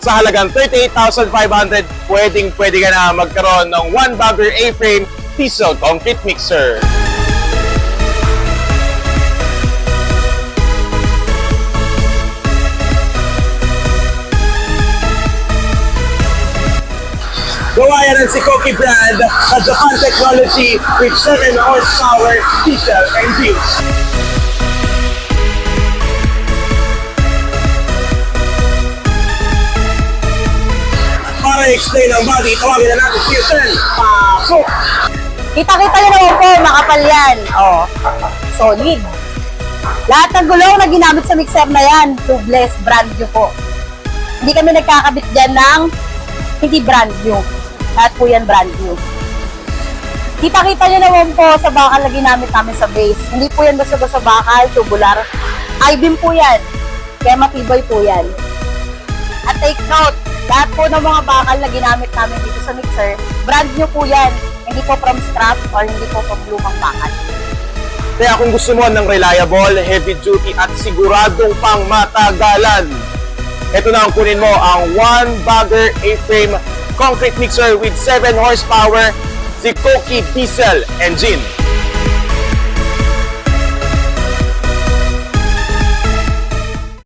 Sa halagang 38,500, pwede ka na magkaroon ng 1-bagger A-frame diesel concrete mixer. Gawa yan ng Sikoki brand at Japan technology with 7 horsepower diesel engine. Para i-explain ang body, tawagin na natin si Houston. Pasok! Kita-kita nyo naman po, makapal yan. Oh, solid. Lahat ng gulong na ginamit sa mixer na yan, tubeless, brand new po. Hindi kami nagkakabit dyan ng hindi brand new. Lahat po yan brand new. Kita-kita nyo naman po sa bakal na ginamit namin sa base. Hindi po yan basta-basta bakal, tubular. I-beam po yan. Kaya matibay po yan. At take note, lahat po ng mga bakal na ginamit namin dito sa mixer, brand new po yan. Hindi po from scrap or hindi po from lumang bakal. Kaya kung gusto mo ng reliable, heavy duty at siguradong pang matagalan, ito na ang kunin mo, ang 1-bagger A-frame concrete mixer with 7 horsepower Sikoki diesel engine.